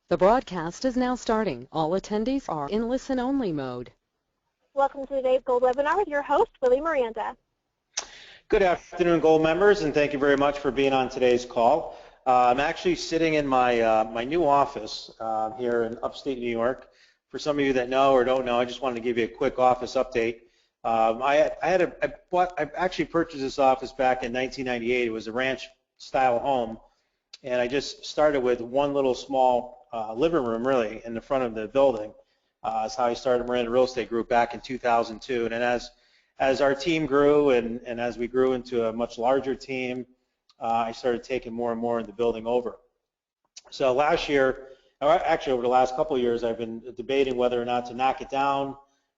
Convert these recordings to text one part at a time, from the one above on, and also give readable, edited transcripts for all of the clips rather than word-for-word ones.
The broadcast is now starting. All attendees are in listen-only mode. Welcome to today's Gold webinar with your host, Willie Miranda. Good afternoon, Gold members, and thank you very much for being on today's call. I'm actually sitting in my my new office here in upstate New York. For some of you that know or don't know, I just wanted to give you a quick office update. I actually purchased this office back in 1998. It was a ranch-style home, and I just started with one little small living room, really, in the front of the building. That's how I started Miranda Real Estate Group back in 2002. And then as our team grew and as we grew into a much larger team, I started taking more and more of the building over. So last year, or actually over the last couple of years, I've been debating whether or not to knock it down,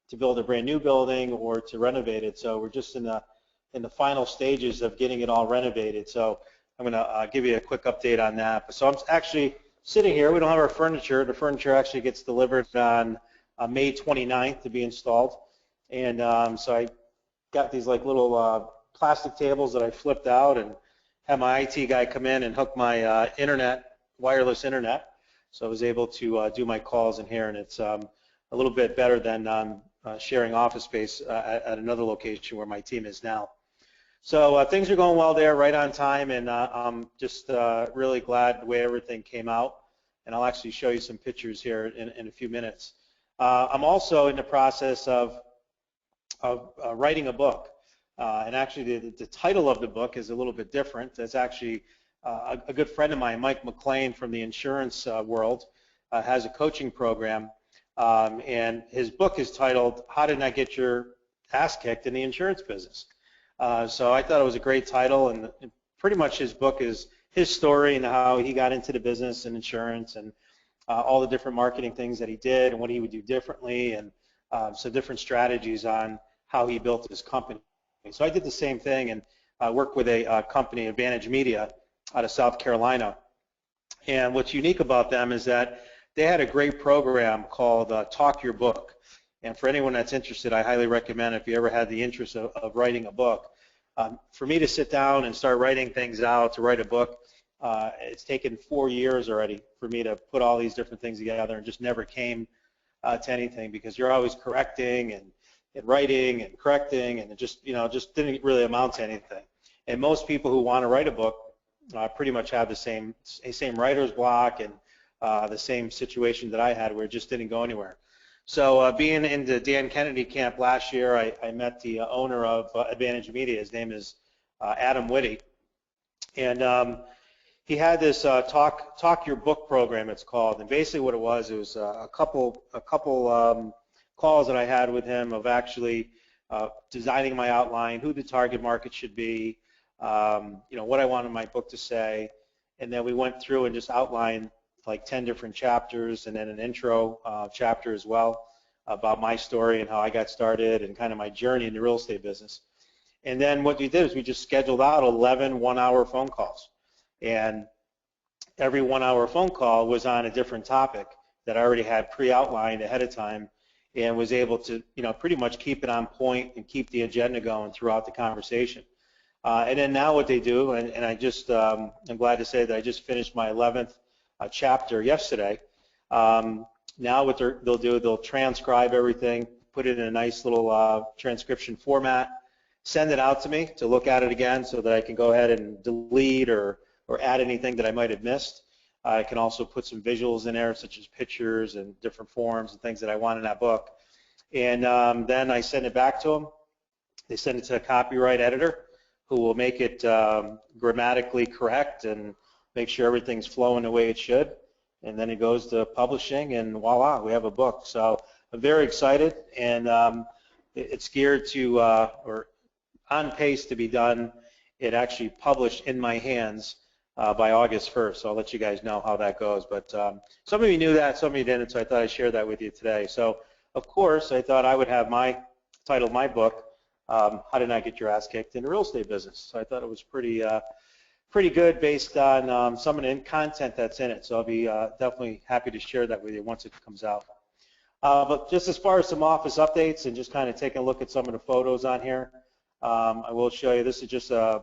to build a brand new building, or to renovate it. So we're just in the final stages of getting it all renovated. So I'm going to give you a quick update on that. So I'm actually sitting here. We don't have our furniture. The furniture actually gets delivered on May 29th to be installed. And so I got these like little plastic tables that I flipped out and had my IT guy come in and hook my wireless internet. So I was able to do my calls in here, and it's a little bit better than sharing office space at another location where my team is now. So things are going well there, right on time, and I'm just really glad the way everything came out. And I'll actually show you some pictures here in a few minutes. I'm also in the process of writing a book, and actually the title of the book is a little bit different. That's actually a good friend of mine, Mike McLean from the insurance world, has a coaching program, and his book is titled "How Did I Get Your Ass Kicked in the Insurance Business?" So I thought it was a great title, and pretty much his book is his story and how he got into the business and insurance and all the different marketing things that he did and what he would do differently, and some different strategies on how he built his company. So I did the same thing and worked with a company, Advantage Media, out of South Carolina. And what's unique about them is that they had a great program called Talk Your Book. And for anyone that's interested, I highly recommend, if you ever had the interest of writing a book, for me to sit down and start writing things out, to write a book, it's taken 4 years already for me to put all these different things together, and just never came to anything, because you're always correcting and writing and correcting, and it just didn't really amount to anything. And most people who want to write a book pretty much have the same writer's block and the same situation that I had, where it just didn't go anywhere. So being in the Dan Kennedy camp last year, I met the owner of Advantage Media. His name is Adam Whitty, and he had this talk your book program, it's called. And basically what it was a couple calls that I had with him of actually designing my outline, who the target market should be, what I wanted my book to say, and then we went through and just outlined like 10 different chapters, and then an intro chapter as well about my story and how I got started and kind of my journey in the real estate business. And then what we did is we just scheduled out 11 one-hour phone calls, and every one-hour phone call was on a different topic that I already had pre-outlined ahead of time, and was able to pretty much keep it on point and keep the agenda going throughout the conversation. And then now what they do, and I just I'm glad to say that I just finished my 11th chapter yesterday. Now what they'll do, they'll transcribe everything, put it in a nice little transcription format, send it out to me to look at it again, so that I can go ahead and delete or add anything that I might have missed. I can also put some visuals in there, such as pictures and different forms and things that I want in that book. And then I send it back to them. They send it to a copyright editor, who will make it grammatically correct and make sure everything's flowing the way it should. And then it goes to publishing, and voila, we have a book. So I'm very excited, and it's geared to, or on pace to be done, it actually published in my hands by August 1st. So I'll let you guys know how that goes. But some of you knew that, some of you didn't, so I thought I'd share that with you today. So of course, I thought I would have my title of my book, How Did I Get Your Ass Kicked in the Real Estate Business. So I thought it was pretty good based on some of the content that's in it. So I'll be definitely happy to share that with you once it comes out. But just as far as some office updates and just kind of taking a look at some of the photos on here, I will show you. This is just a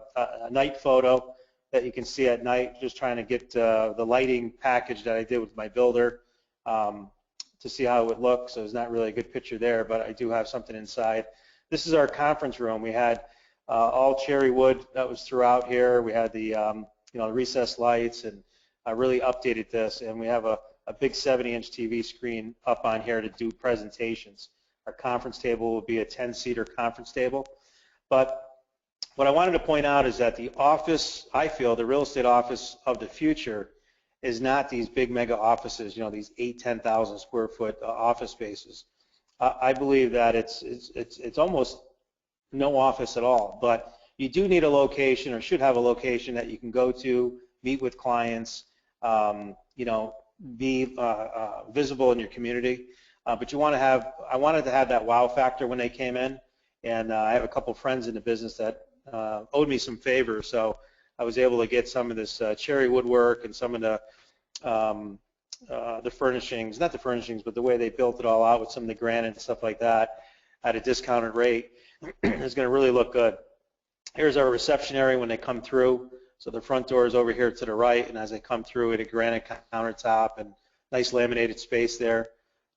night photo that you can see at night, just trying to get the lighting package that I did with my builder to see how it would look. So it's not really a good picture there, but I do have something inside. This is our conference room. We had all cherry wood that was throughout here. We had the the recessed lights, and I really updated this, and we have a big 70-inch TV screen up on here to do presentations. Our conference table will be a 10-seater conference table. But what I wanted to point out is that the office, I feel, the real estate office of the future is not these big mega offices, these 10,000 square foot office spaces. I believe that it's almost no office at all, but you do need a location, or should have a location that you can go to, meet with clients, be visible in your community. But I wanted to have that wow factor when they came in, and I have a couple friends in the business that owed me some favors, so I was able to get some of this cherry woodwork and some of the furnishings, not the furnishings, but the way they built it all out with some of the granite and stuff like that at a discounted rate. It's going to really look good. Here's our reception area when they come through. So the front door is over here to the right, and as they come through, a granite countertop and nice laminated space there.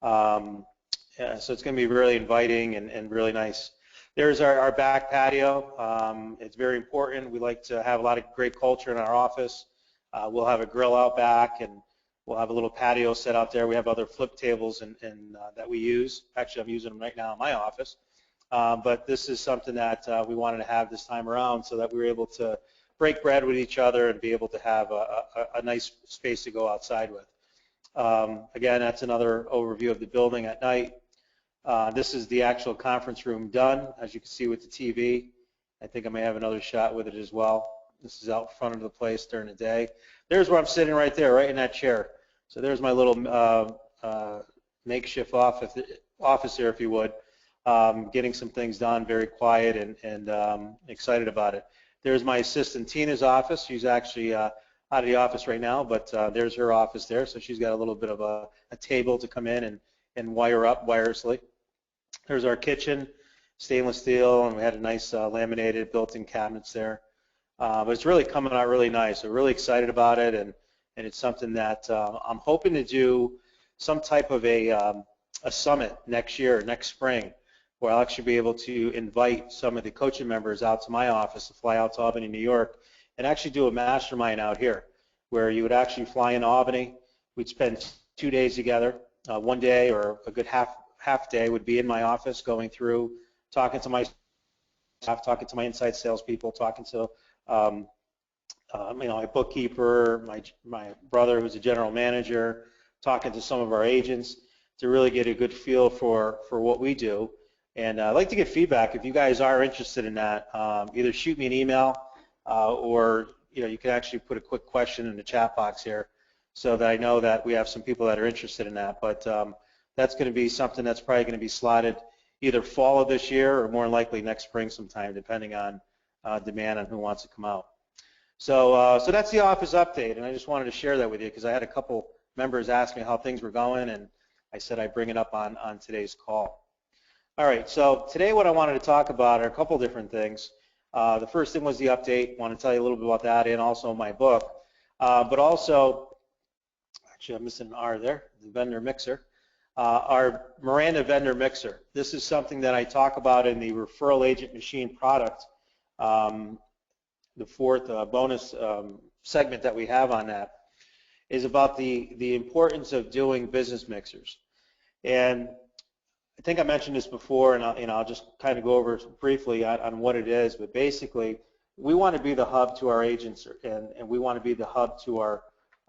Yeah, so it's going to be really inviting and really nice. There's our back patio. It's very important. We like to have a lot of great culture in our office. We'll have a grill out back, and we'll have a little patio set out there. We have other flip tables that we use. Actually, I'm using them right now in my office. But this is something that we wanted to have this time around, so that we were able to break bread with each other and be able to have a nice space to go outside with. Again, that's another overview of the building at night. This is the actual conference room done, as you can see with the TV. I think I may have another shot with it as well. This is out front of the place during the day. There's where I'm sitting right there, right in that chair. So there's my little makeshift office here, if you would. Getting some things done, very quiet and excited about it. There's my assistant Tina's office. She's actually out of the office right now, but there's her office there. So she's got a little bit of a table to come in and wire up wirelessly. There's our kitchen, stainless steel, and we had a nice laminated built-in cabinets there. But it's really coming out really nice. We're really excited about it, and it's something that I'm hoping to do some type of a summit next year, next spring, where I'll actually be able to invite some of the coaching members out to my office to fly out to Albany, New York, and actually do a mastermind out here, where you would actually fly into Albany. We'd spend 2 days together. One day or a good half day would be in my office, going through, talking to my staff, talking to my inside salespeople, talking to my bookkeeper, my brother who's a general manager, talking to some of our agents to really get a good feel for what we do. And I'd like to get feedback if you guys are interested in that. Either shoot me an email or you can actually put a quick question in the chat box here, so that I know that we have some people that are interested in that. But that's going to be something that's probably going to be slotted either fall of this year or more likely next spring sometime, depending on demand on who wants to come out. So that's the office update, and I just wanted to share that with you because I had a couple members ask me how things were going, and I said I'd bring it up on today's call. All right, so today what I wanted to talk about are a couple different things. The first thing was the update. I want to tell you a little bit about that and also my book. But also, actually I'm missing an R there, the vendor mixer. Our Miranda vendor mixer. This is something that I talk about in the referral agent machine product, the fourth bonus segment that we have on that, is about the importance of doing business mixers. And I think I mentioned this before, and I'll just kind of go over briefly on what it is, but basically we want to be the hub to our agents, and we want to be the hub to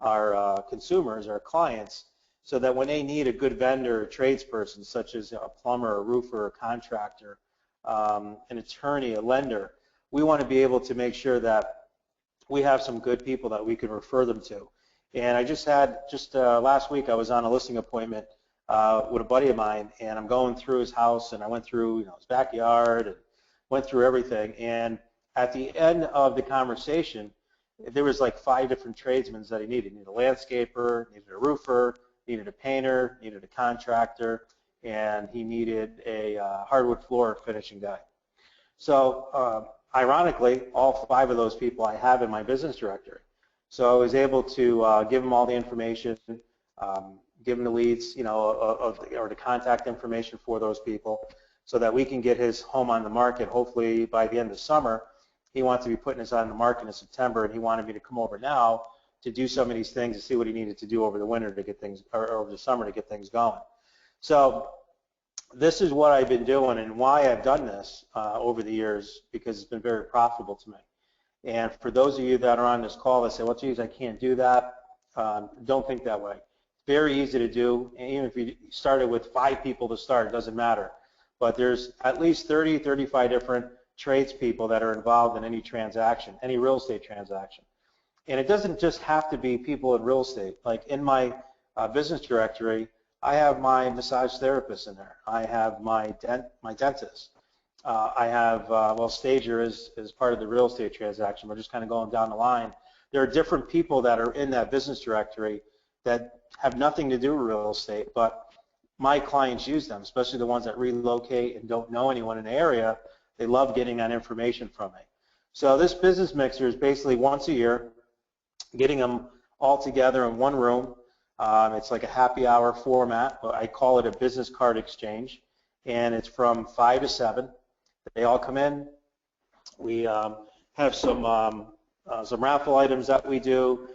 our consumers, our clients, so that when they need a good vendor or tradesperson, such as a plumber, a roofer, a contractor, an attorney, a lender, we want to be able to make sure that we have some good people that we can refer them to. And I just last week I was on a listing appointment with a buddy of mine, and I'm going through his house, and I went through his backyard and went through everything. And at the end of the conversation, there was like 5 different tradesmen that he needed. He needed a landscaper, needed a roofer, needed a painter, needed a contractor, and he needed a hardwood floor finishing guy. So ironically, all 5 of those people I have in my business directory. So I was able to give them all the information, give them the leads, or the contact information for those people, so that we can get his home on the market. Hopefully by the end of summer. He wants to be putting this on the market in September, and he wanted me to come over now to do some of these things and see what he needed to do over the winter to get things, or over the summer to get things going. So this is what I've been doing and why I've done this over the years, because it's been very profitable to me. And for those of you that are on this call that say, well, geez, I can't do that, don't think that way. It's very easy to do. And even if you started with 5 people to start, it doesn't matter. But there's at least 30, 35 different tradespeople that are involved in any transaction, any real estate transaction. And it doesn't just have to be people in real estate. Like in my business directory, I have my massage therapist in there. I have my dentist. I have, well, Stager is part of the real estate transaction. We're just kind of going down the line. There are different people that are in that business directory that have nothing to do with real estate, but my clients use them, especially the ones that relocate and don't know anyone in the area. They love getting that information from me. So this business mixer is basically once a year, getting them all together in one room. It's like a happy hour format. I call it a business card exchange, and it's from 5 to 7. They all come in. We have some raffle items that we do.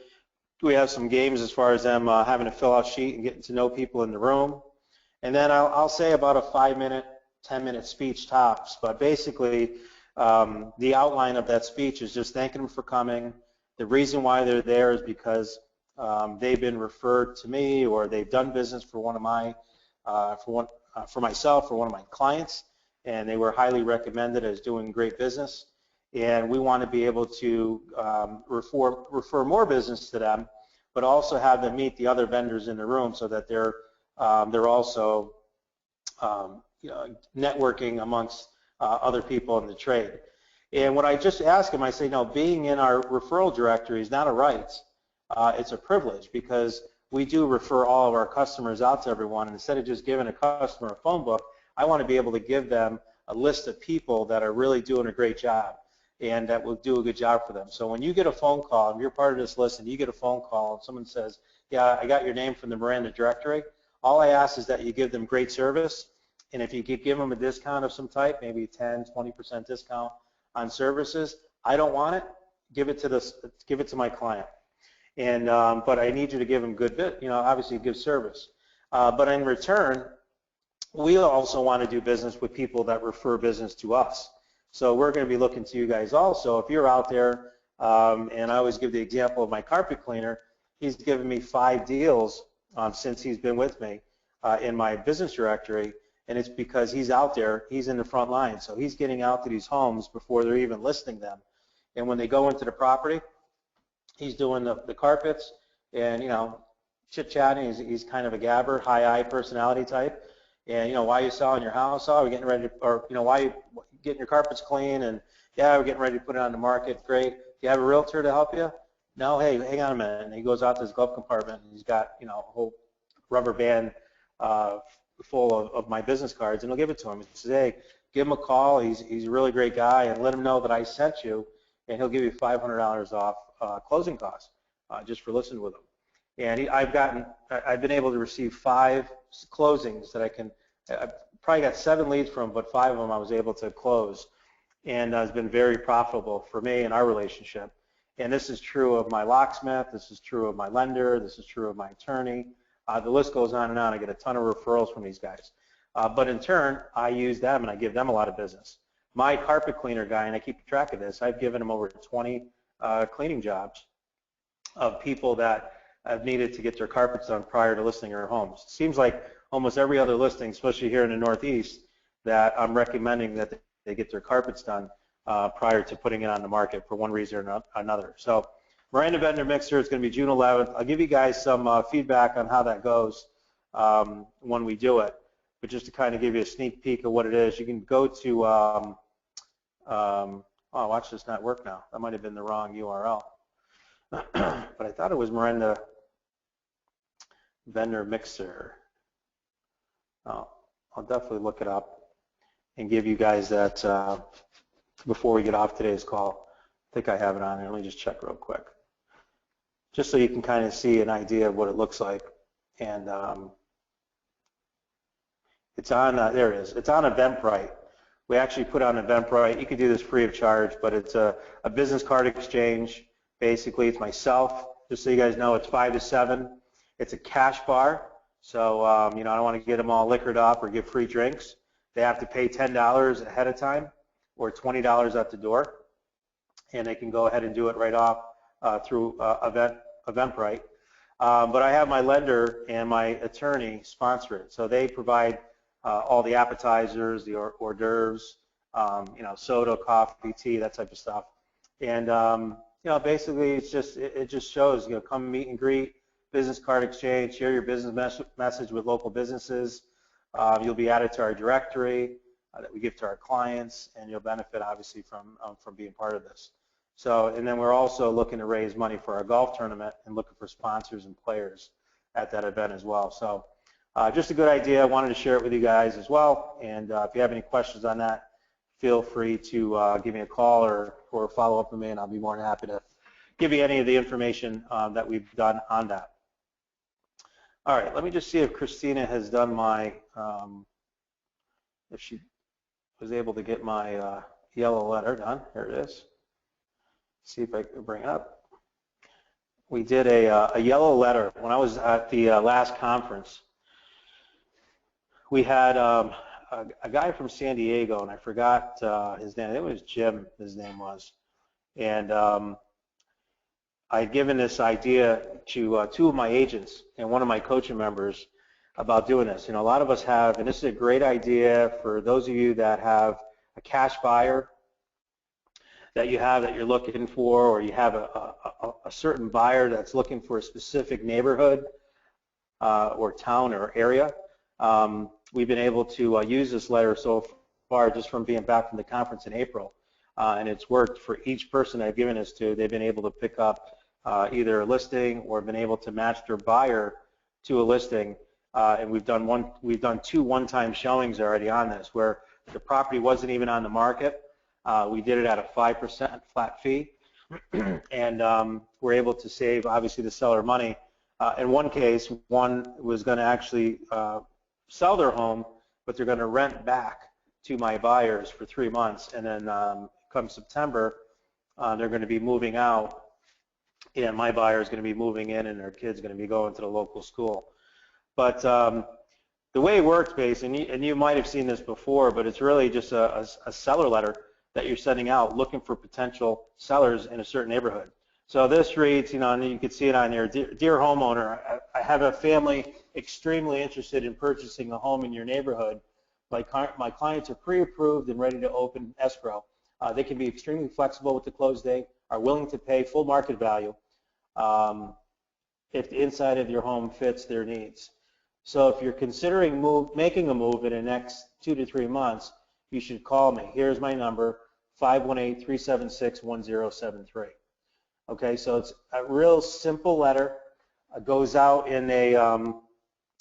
We have some games as far as them having to fill out a sheet and getting to know people in the room. And then I'll say about a 5-minute, 10-minute speech tops. But basically, the outline of that speech is just thanking them for coming. The reason why they're there is because they've been referred to me, or they've done business for one of my, for myself or one of my clients, and they were highly recommended as doing great business. And we want to be able to refer more business to them, but also have them meet the other vendors in the room, so that they're also networking amongst other people in the trade. And what I just ask them, I say, no, being in our referral directory is not a right, it's a privilege, because we do refer all of our customers out to everyone. And instead of just giving a customer a phone book, I want to be able to give them a list of people that are really doing a great job and that will do a good job for them. So when you get a phone call, and you're part of this list, and you get a phone call and someone says, yeah, I got your name from the Miranda directory, all I ask is that you give them great service, and if you could give them a discount of some type, maybe 10, 20% discount on services, I don't want it, give it to my client. And but I need you to give them good obviously give service. But in return, we also want to do business with people that refer business to us. So we're going to be looking to you guys also. If you're out there, and I always give the example of my carpet cleaner, he's given me 5 deals since he's been with me in my business directory, and it's because he's out there, he's in the front line. So he's getting out to these homes before they're even listing them. And when they go into the property, he's doing the carpets and, chit-chatting. He's kind of a gabber, high-I personality type. And, why are you selling your house? Oh, we're getting ready to, or, why are you getting your carpets clean? And, yeah, we're getting ready to put it on the market. Great. Do you have a realtor to help you? No, hey, hang on a minute. And he goes out to his glove compartment, and he's got, a whole rubber band full of my business cards, and he'll give it to him. He says, hey, give him a call. He's a really great guy, and let him know that I sent you, and he'll give you $500 off closing costs just for listening with him. And I've been able to receive 5 closings that I've probably got 7 leads from, but 5 of them I was able to close, and it's been very profitable for me and our relationship. And this is true of my locksmith, this is true of my lender, this is true of my attorney. The list goes on and on. I get a ton of referrals from these guys. But in turn, I use them and I give them a lot of business. My carpet cleaner guy, and I keep track of this, I've given him over 20 cleaning jobs of people that have needed to get their carpets done prior to listing their homes. It seems like almost every other listing, especially here in the Northeast, that I'm recommending that they get their carpets done prior to putting it on the market for one reason or another. So Miranda Vendor Mixer is going to be June 11th. I'll give you guys some feedback on how that goes when we do it. But just to kind of give you a sneak peek of what it is, you can go to, oh, watch this not work now. That might have been the wrong URL. But I thought it was Miranda Vendor Mixer. Oh, I'll definitely look it up and give you guys that before we get off today's call. I think I have it on there. Let me just check real quick, just so you can kind of see an idea of what it looks like. And it's on, there it is. It's on Eventbrite. We actually put on Eventbrite. You can do this free of charge, but it's a business card exchange. Basically, it's myself. Just so you guys know, it's 5 to 7. It's a cash bar. So, you know, I don't want to get them all liquored up or give free drinks. They have to pay $10 ahead of time or $20 at the door. And they can go ahead and do it right off through Eventbrite. But I have my lender and my attorney sponsor it. So they provide all the appetizers, the hors d'oeuvres, you know, soda, coffee, tea, that type of stuff. And you know, basically, it's just it just shows, you know, come meet and greet, business card exchange, share your business message with local businesses. You'll be added to our directory that we give to our clients, and you'll benefit obviously from being part of this. So, and then we're also looking to raise money for our golf tournament and looking for sponsors and players at that event as well. So. Just a good idea. I wanted to share it with you guys as well. And if you have any questions on that, feel free to give me a call or follow up with me, and I'll be more than happy to give you any of the information that we've done on that. All right, let me just see if Christina has done my, if she was able to get my yellow letter done. Here it is. See if I can bring it up. We did a yellow letter when I was at the last conference. We had a guy from San Diego, and I forgot his name. I think it was Jim, his name was. And I had given this idea to 2 of my agents and one of my coaching members about doing this. You know, a lot of us have, and this is a great idea for those of you that have a cash buyer that you're looking for, or you have a certain buyer that's looking for a specific neighborhood or town or area. We've been able to use this letter so far just from being back from the conference in April, and it's worked for each person I've given this to. They've been able to pick up either a listing or been able to match their buyer to a listing, and we've done 2 one-time showings already on this where the property wasn't even on the market. We did it at a 5% flat fee, and we're able to save obviously the seller money. In one case, one was going to actually sell their home, but they're going to rent back to my buyers for 3 months, and then come September, they're going to be moving out, and my buyer is going to be moving in, and their kid's going to be going to the local school. But the way it works, basically, and you might have seen this before, but it's really just a seller letter that you're sending out looking for potential sellers in a certain neighborhood. So this reads, you know, and you can see it on there, dear homeowner, I have a family extremely interested in purchasing a home in your neighborhood. My clients are pre-approved and ready to open escrow. They can be extremely flexible with the close date, are willing to pay full market value if the inside of your home fits their needs. So if you're considering making a move in the next 2 to 3 months, you should call me. Here's my number, 518-376-1073. Okay, so it's a real simple letter. It goes out in a,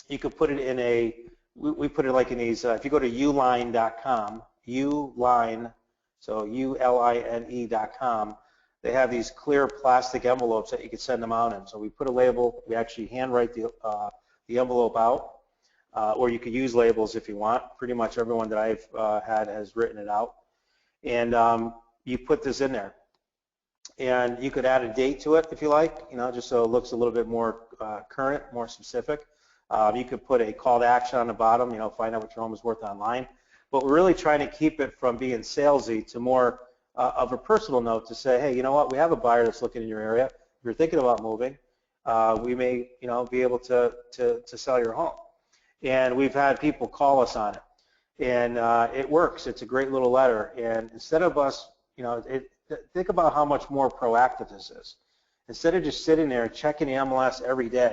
you could put it in a, we put it like in these, if you go to uline.com, uline, so uline.com, they have these clear plastic envelopes that you could send them out in. So we put a label, we actually handwrite the envelope out, or you could use labels if you want. Pretty much everyone that I've had has written it out. And you put this in there. And you could add a date to it if you like, you know, just so it looks a little bit more current, more specific. You could put a call to action on the bottom, you know, find out what your home is worth online. But we're really trying to keep it from being salesy to more of a personal note to say, hey, you know what, we have a buyer that's looking in your area. If you're thinking about moving, we may, you know, be able to sell your home. And we've had people call us on it. And it works. It's a great little letter. And instead of us, you know, think about how much more proactive this is. Instead of just sitting there checking the MLS every day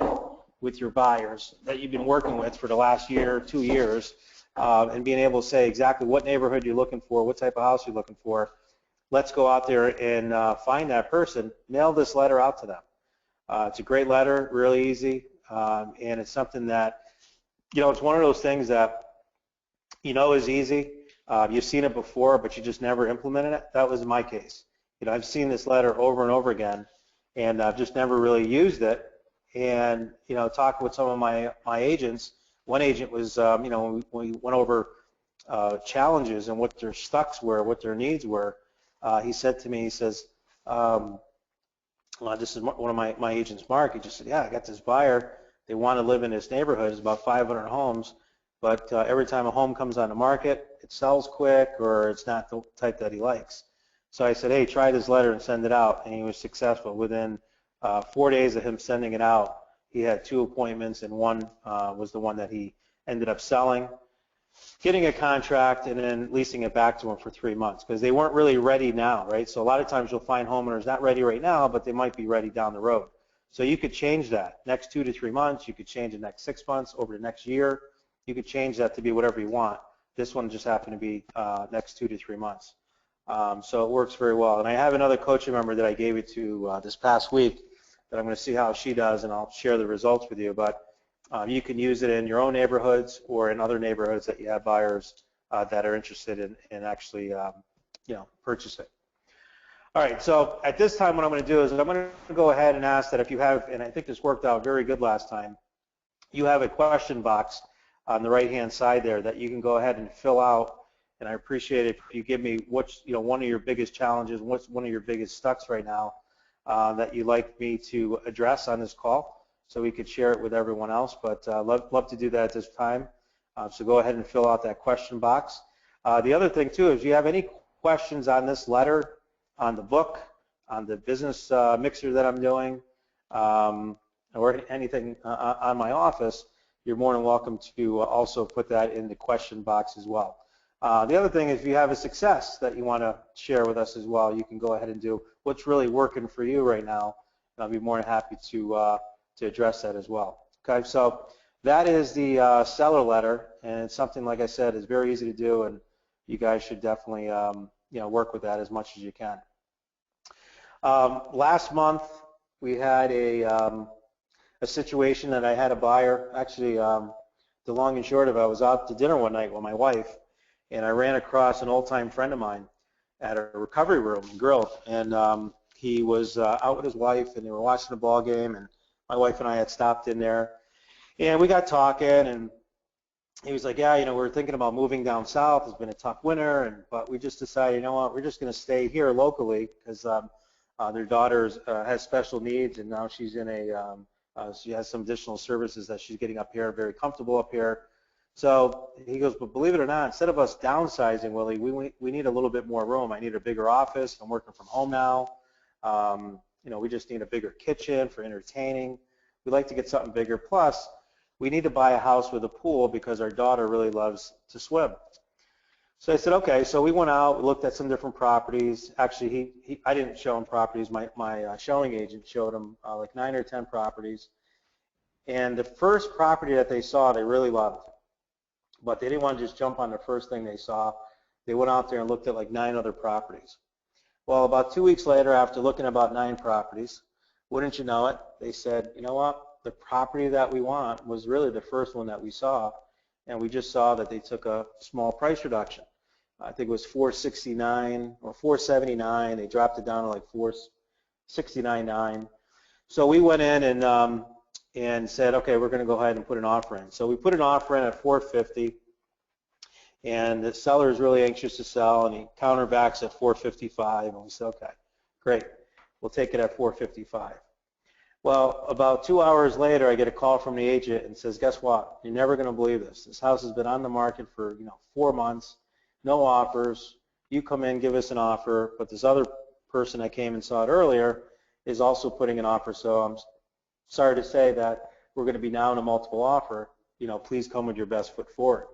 with your buyers that you've been working with for the last year, 2 years, and being able to say exactly what neighborhood you're looking for, what type of house you're looking for, let's go out there and find that person, mail this letter out to them. It's a great letter, really easy, and it's something that, you know, it's one of those things that, you know, is easy, you've seen it before, but you just never implemented it. That was my case. I've seen this letter over and over again, and I've just never really used it. And talking with some of my agents, one agent was, when we went over challenges and what their stucks were, what their needs were, he said to me, he says, well, this is one of my agents, Mark. He just said, yeah, I got this buyer. They want to live in this neighborhood. It's about 500 homes, but every time a home comes on the market, it sells quick or it's not the type that he likes. So I said, hey, try this letter and send it out, and he was successful. Within 4 days of him sending it out, he had 2 appointments, and one was the one that he ended up selling, getting a contract, and then leasing it back to him for 3 months because they weren't really ready now, right? So a lot of times you'll find homeowners not ready right now, but they might be ready down the road. So you could change that next 2 to 3 months. You could change the next 6 months over the next year. You could change that to be whatever you want. This one just happened to be next 2 to 3 months. So it works very well. And I have another coaching member that I gave it to this past week that I'm going to see how she does, and I'll share the results with you. But you can use it in your own neighborhoods or in other neighborhoods that you have buyers that are interested in actually purchasing. All right, so at this time what I'm going to do is I'm going to go ahead and ask that if you have, and I think this worked out very good last time, you have a question box on the right-hand side there that you can go ahead and fill out. And I appreciate it if you give me what's one of your biggest challenges, what's one of your biggest stucks right now that you'd like me to address on this call, so we could share it with everyone else. But love to do that at this time. So go ahead and fill out that question box. The other thing too is, if you have any questions on this letter, on the book, on the business mixer that I'm doing, or anything on my office, you're more than welcome to also put that in the question box as well. The other thing is, if you have a success that you want to share with us as well, you can go ahead and do what's really working for you right now. And I'll be more than happy to address that as well. Okay, so that is the seller letter, and it's something, like I said, is very easy to do, and you guys should definitely work with that as much as you can. Last month we had a situation that I had a buyer. Actually, the long and short of it, I was out to dinner one night with my wife, and I ran across an old-time friend of mine at a recovery room and grill, and he was out with his wife, and they were watching a ball game, and my wife and I had stopped in there, and we got talking, and he was like, yeah, we're thinking about moving down south. It's been a tough winter, but we just decided, you know what, we're just going to stay here locally because their daughter has special needs, and now she's in she has some additional services that she's getting up here, very comfortable up here. So he goes, but believe it or not, instead of us downsizing, Willie, we need a little bit more room. I need a bigger office. I'm working from home now. We just need a bigger kitchen for entertaining. We'd like to get something bigger. Plus, we need to buy a house with a pool because our daughter really loves to swim. So I said, okay. So we went out, we looked at some different properties. Actually, I didn't show him properties. My showing agent showed him like 9 or 10 properties. And the first property that they saw, they really loved. But they didn't want to just jump on the first thing they saw. They went out there and looked at like 9 other properties. Well, about 2 weeks later, after looking at about 9 properties, wouldn't you know it, they said, you know what, the property that we want was really the first one that we saw, and we just saw that they took a small price reduction. I think it was $469 or $479. They dropped it down to like $469.9. So we went in and said, okay, we're going to go ahead and put an offer in. So we put an offer in at $450, and the seller is really anxious to sell, and he counterbacks at $455, and we said, okay, great, we'll take it at $455. Well, about 2 hours later, I get a call from the agent and says, guess what? You're never going to believe this. This house has been on the market for 4 months, no offers. You come in, give us an offer, but this other person that came and saw it earlier is also putting an offer. So I'm sorry to say that we're going to be now in a multiple offer. Please come with your best foot forward.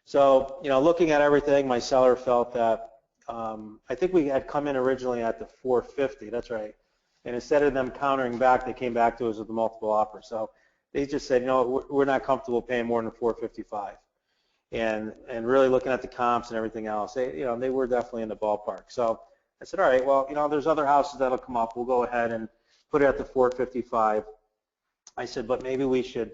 So, looking at everything, my seller felt that I think we had come in originally at the $450. That's right. And instead of them countering back, they came back to us with a multiple offer. So they just said, we're not comfortable paying more than $455. And really looking at the comps and everything else, they were definitely in the ballpark. So I said, all right, well, there's other houses that'll come up. We'll go ahead and put it at the $455. I said, but maybe we should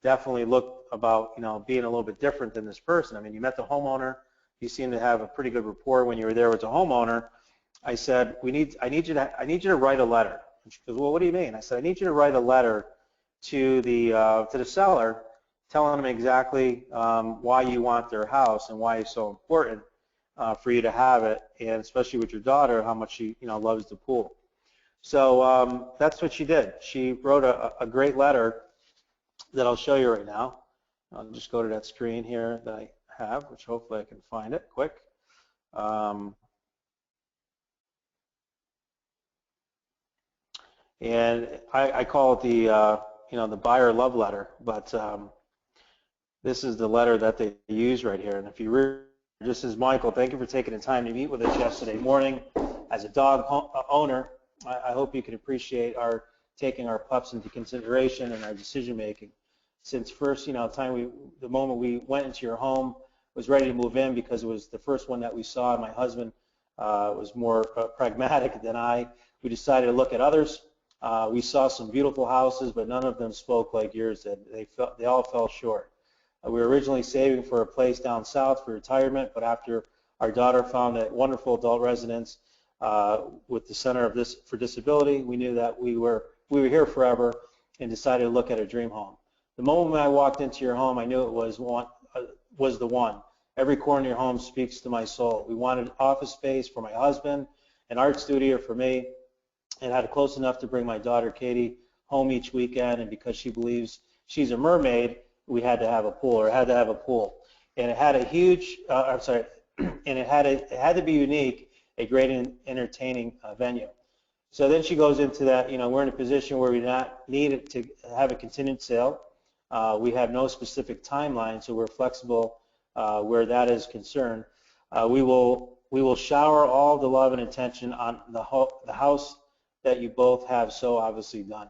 definitely look about, being a little bit different than this person. I mean, you met the homeowner. you seem to have a pretty good rapport when you were there with the homeowner. I said, I need you to write a letter. And she goes, well, what do you mean? I said, I need you to write a letter to the seller, telling them exactly why you want their house and why it's so important for you to have it, and especially with your daughter, how much she loves the pool. So that's what she did. She wrote a great letter that I'll show you right now. I'll just go to that screen here that I have, which hopefully I can find it quick. And I call it the buyer love letter, but this is the letter that they use right here. And if you read, this is Michael. Thank you for taking the time to meet with us yesterday morning. As a dog owner, I hope you can appreciate our taking our pups into consideration and our decision making. Since first, the moment we went into your home, was ready to move in because it was the first one that we saw. My husband was more pragmatic than I. We decided to look at others. We saw some beautiful houses, but none of them spoke like yours did. They all fell short. We were originally saving for a place down south for retirement, but after our daughter found that wonderful adult residence with the Center for Disability, we knew that we were here forever and decided to look at a dream home. The moment I walked into your home, I knew it was the one. Every corner of your home speaks to my soul. We wanted office space for my husband, an art studio for me, and had it close enough to bring my daughter Katie home each weekend. And because she believes she's a mermaid, we had to have a pool, or had to have a pool. And it had a huge, and it had to be unique, a great and entertaining venue. So then she goes into that, we're in a position where we not need it to have a contingent sale. We have no specific timeline, so we're flexible where that is concerned. We will shower all the love and attention on the house that you both have so obviously done.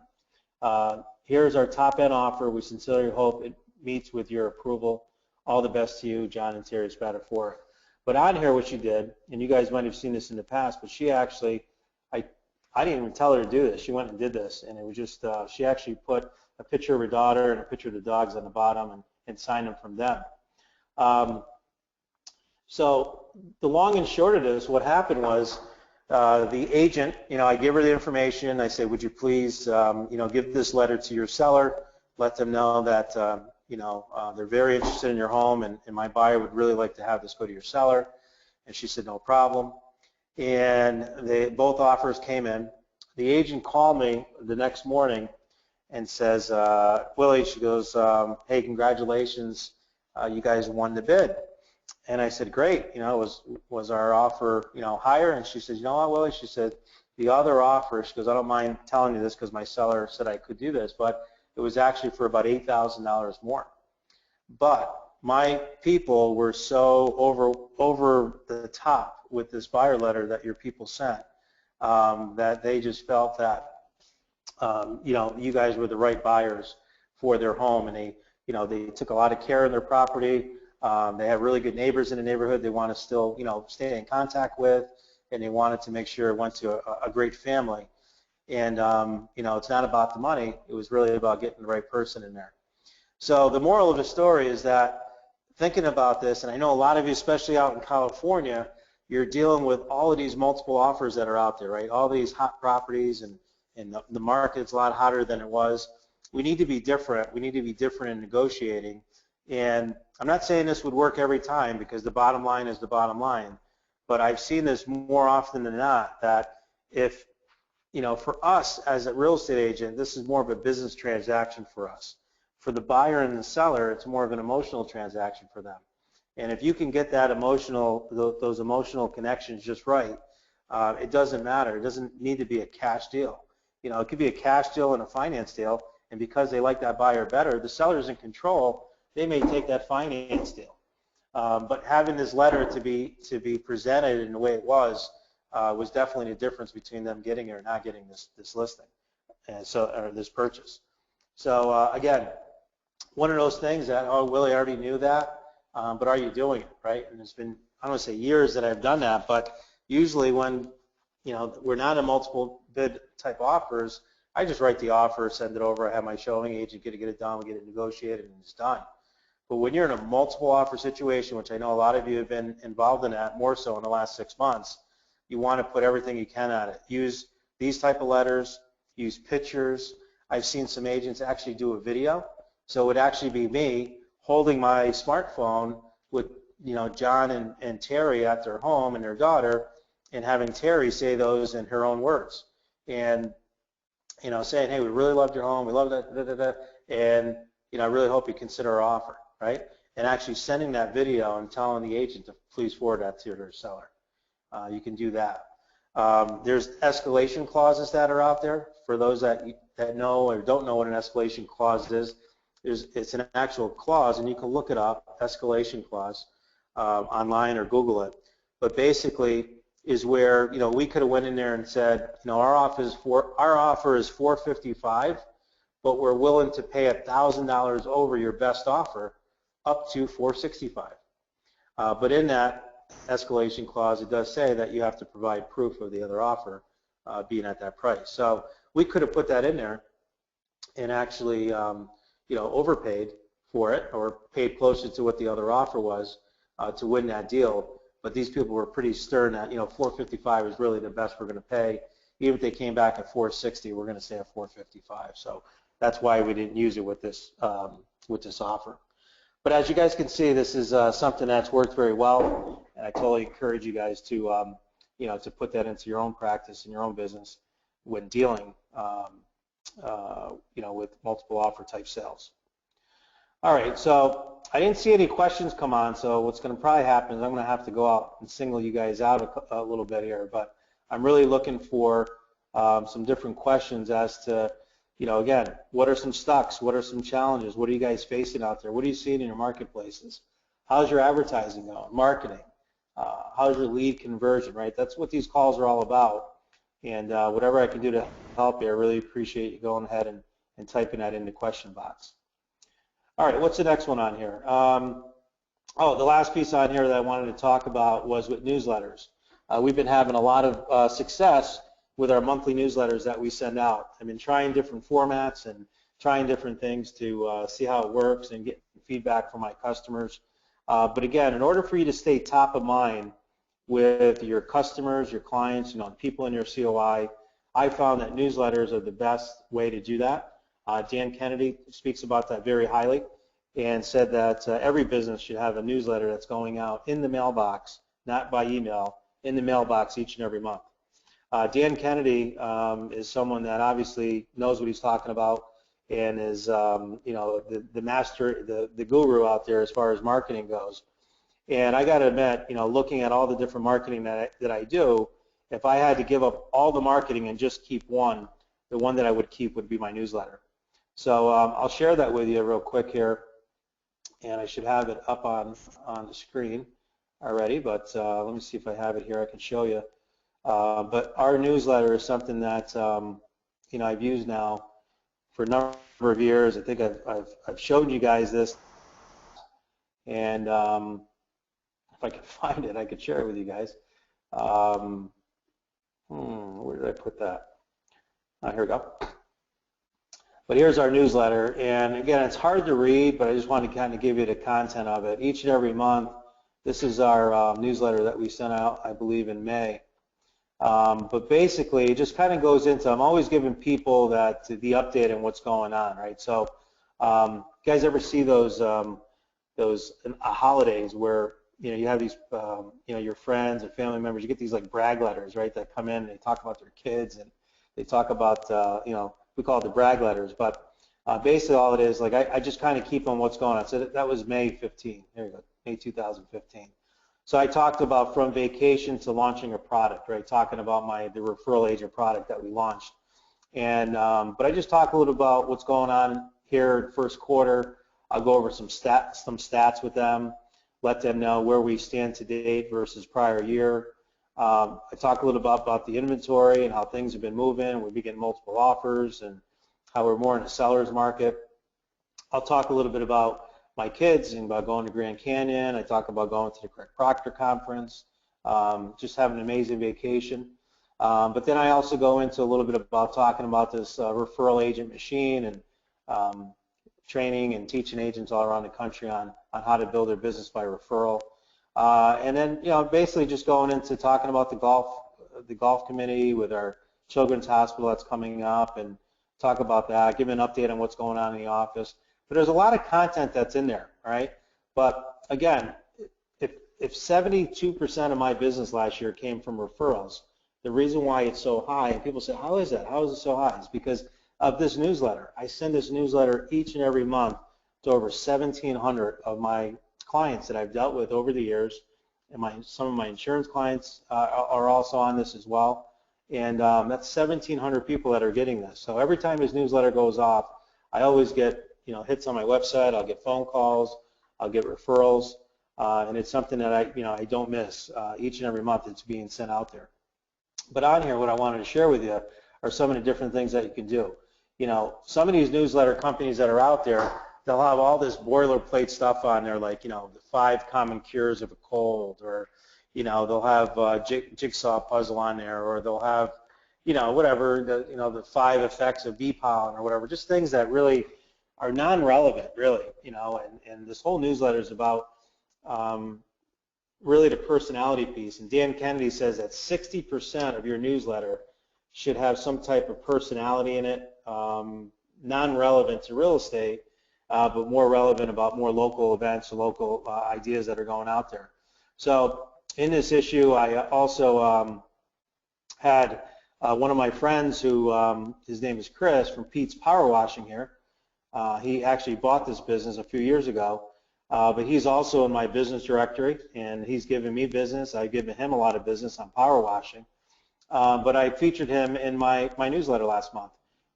Here's our top-end offer. We sincerely hope it meets with your approval. All the best to you, John and Terry Spatafora. But on here, what she did, and you guys might have seen this in the past, but she actually, I didn't even tell her to do this. She went and did this, and it was just, she actually put a picture of her daughter and a picture of the dogs on the bottom and signed them from them. So the long and short of this, what happened was the agent, I give her the information. I say, would you please, give this letter to your seller, let them know that, they're very interested in your home, and my buyer would really like to have this go to your seller. And she said, no problem. And both offers came in. The agent called me the next morning and says, Willie, she goes, hey, congratulations, you guys won the bid. And I said, great, was our offer, higher? And she said, you know what, Willie? She said, the other offer, she goes, I don't mind telling you this because my seller said I could do this, but it was actually for about $8,000 more. But my people were so over the top with this buyer letter that your people sent that they just felt that, you guys were the right buyers for their home, and they took a lot of care of their property. They have really good neighbors in the neighborhood they want to still, stay in contact with, and they wanted to make sure it went to a great family. And, it's not about the money. It was really about getting the right person in there. So the moral of the story is that thinking about this, and I know a lot of you, especially out in California, you're dealing with all of these multiple offers that are out there, right? All these hot properties, and the market's a lot hotter than it was. We need to be different. We need to be different in negotiating. And I'm not saying this would work every time because the bottom line is the bottom line, but I've seen this more often than not that if, for us as a real estate agent, this is more of a business transaction for us. For the buyer and the seller, it's more of an emotional transaction for them. And if you can get that those emotional connections just right, it doesn't matter. It doesn't need to be a cash deal. It could be a cash deal and a finance deal, and because they like that buyer better, the seller's in control. They may take that finance deal. But having this letter to be presented in the way it was definitely the difference between them getting it or not getting this listing, or this purchase. So again, one of those things that, oh, Willie, I already knew that, but are you doing it, right? And it's been, I don't want to say years that I've done that, but usually when, we're not in multiple bid type offers, I just write the offer, send it over, I have my showing agent get it done, we get it negotiated, and it's done. But when you're in a multiple offer situation, which I know a lot of you have been involved in that more so in the last 6 months, you want to put everything you can at it. Use these type of letters, use pictures. I've seen some agents actually do a video. So it would actually be me holding my smartphone with John and Terry at their home and their daughter, and having Terry say those in her own words. And saying, hey, we really loved your home, we love that, da, da, da, and I really hope you consider our offer, right? And actually sending that video and telling the agent to please forward that to their seller. You can do that. There's escalation clauses that are out there. For those that know or don't know what an escalation clause is, it's an actual clause, and you can look it up, escalation clause, online or Google it. But basically is where we could have went in there and said, our offer is $455, but we're willing to pay $1,000 over your best offer, up to $465. But in that escalation clause, it does say that you have to provide proof of the other offer being at that price. So we could have put that in there and actually, overpaid for it or paid closer to what the other offer was to win that deal. But these people were pretty stern that, $455 is really the best we're going to pay. Even if they came back at $460, we're going to stay at $455. So that's why we didn't use it with this offer. But as you guys can see, this is something that's worked very well, and I totally encourage you guys to, to put that into your own practice and your own business when dealing, with multiple offer type sales. All right, so I didn't see any questions come on, so what's going to probably happen is I'm going to have to go out and single you guys out a little bit here, but I'm really looking for some different questions as to, again, what are some stucks? What are some challenges? What are you guys facing out there? What are you seeing in your marketplaces? How's your advertising going? Marketing? How's your lead conversion, right? That's what these calls are all about. And whatever I can do to help you, I really appreciate you going ahead and typing that in the question box. All right, what's the next one on here? The last piece on here that I wanted to talk about was with newsletters. We've been having a lot of success with our monthly newsletters that we send out. I've been trying different formats and trying different things to see how it works and get feedback from my customers. But again, in order for you to stay top of mind with your customers, your clients, people in your COI, I found that newsletters are the best way to do that. Dan Kennedy speaks about that very highly and said that every business should have a newsletter that's going out in the mailbox, not by email, in the mailbox each and every month. Dan Kennedy is someone that obviously knows what he's talking about and is, the master, the guru out there as far as marketing goes. And I got to admit, looking at all the different marketing that I do, if I had to give up all the marketing and just keep one, the one that I would keep would be my newsletter. So I'll share that with you real quick here, and I should have it up on the screen already, but let me see if I have it here. I can show you. But our newsletter is something that I've used now for a number of years. I think I've shown you guys this, and if I can find it, I could share it with you guys. Where did I put that? Here we go. But here's our newsletter, and again, it's hard to read, but I just want to kind of give you the content of it. Each and every month, this is our newsletter that we sent out, I believe, in May. But basically, it just kind of goes into, I'm always giving people the update on what's going on, right? So, you guys ever see those holidays where you have these, your friends or family members, you get these like brag letters, right, that come in and they talk about their kids and they talk about, we call it the brag letters, but basically all it is, like I just kind of keep on what's going on. So that was May 15, there you go, May 2015. So I talked about from vacation to launching a product, right, talking about the referral agent product that we launched. And, but I just talk a little about what's going on here first quarter. I'll go over some stats with them, let them know where we stand to date versus prior year. I talk a little about the inventory and how things have been moving. We've been getting multiple offers and how we're more in a seller's market. I'll talk a little bit about my kids and about going to Grand Canyon. I talk about going to the Craig Proctor conference, just having an amazing vacation. But then I also go into a little bit about talking about this referral agent machine and training and teaching agents all around the country on how to build their business by referral. And then, basically just going into talking about the golf committee with our children's hospital that's coming up, and talk about that, give an update on what's going on in the office. But there's a lot of content that's in there, right? But again, if 72% of my business last year came from referrals, the reason why it's so high, and people say, how is that? How is it so high? It's because of this newsletter. I send this newsletter each and every month to over 1,700 of my clients that I've dealt with over the years, and some of my insurance clients are also on this as well. And that's 1,700 people that are getting this. So every time this newsletter goes off, I always get hits on my website. I'll get phone calls. I'll get referrals, and it's something that I don't miss. Each and every month it's being sent out there. But on here, what I wanted to share with you are some of the different things that you can do. Some of these newsletter companies that are out there, they'll have all this boilerplate stuff on there, like the 5 common cures of a cold, or they'll have a jigsaw puzzle on there, or they'll have whatever, the 5 effects of bee pollen or whatever, just things that really are non-relevant, really, and this whole newsletter is about really the personality piece. And Dan Kennedy says that 60% of your newsletter should have some type of personality in it, non-relevant to real estate, but more relevant about more local events or local ideas that are going out there. So in this issue, I also had one of my friends who, his name is Chris, from Pete's Power Washing here. He actually bought this business a few years ago, but he's also in my business directory, and he's given me business. I've given him a lot of business on power washing. But I featured him in my newsletter last month,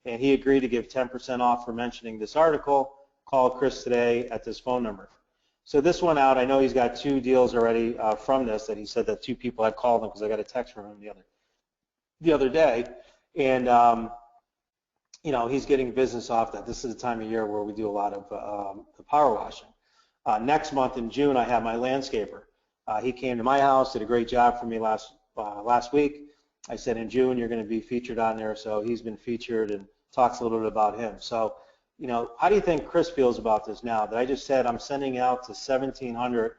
and he agreed to give 10% off for mentioning this article. Call Chris today at this phone number. So this went out. I know he's got 2 deals already from this, that he said that 2 people had called him, because I got a text from him the other day, and he's getting business off that. This is the time of year where we do a lot of the power washing. Next month in June, I have my landscaper. He came to my house, did a great job for me last week. I said in June you're going to be featured on there, so he's been featured and talks a little bit about him. So, how do you think Chris feels about this now? That I just said I'm sending out to 1,700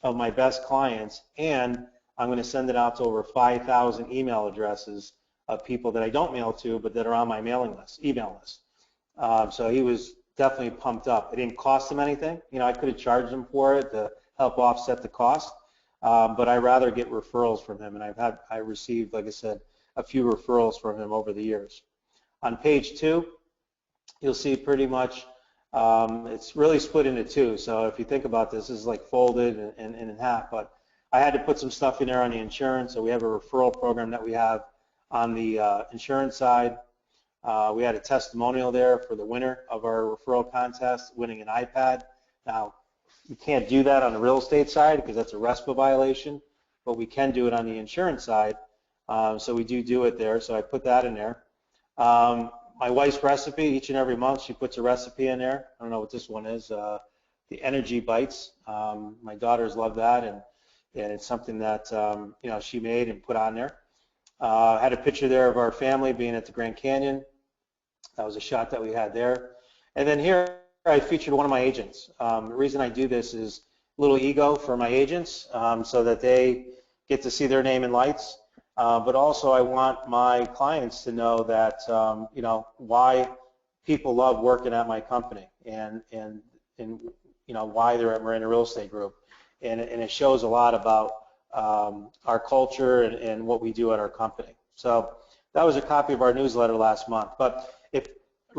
of my best clients, and I'm going to send it out to over 5,000 email addresses of people that I don't mail to, but that are on my email list. So he was definitely pumped up. It didn't cost him anything. I could have charged him for it to help offset the cost, but I rather get referrals from him, and I received, like I said, a few referrals from him over the years. On page 2, you'll see pretty much it's really split into 2. So if you think about this, this is like folded and in half. But I had to put some stuff in there on the insurance. So we have a referral program that we have on the insurance side. We had a testimonial there for the winner of our referral contest, winning an iPad. Now, you can't do that on the real estate side because that's a RESPA violation, but we can do it on the insurance side. So we do it there. So I put that in there. My wife's recipe, each and every month she puts a recipe in there. I don't know what this one is, the Energy Bites. My daughters love that, and it's something that she made and put on there. Had a picture there of our family being at the Grand Canyon. That was a shot that we had there. And then here I featured one of my agents. The reason I do this is a little ego for my agents, so that they get to see their name in lights. But also I want my clients to know that why people love working at my company, and why we're in a real estate group, and it shows a lot about our culture and what we do at our company. So that was a copy of our newsletter last month. But the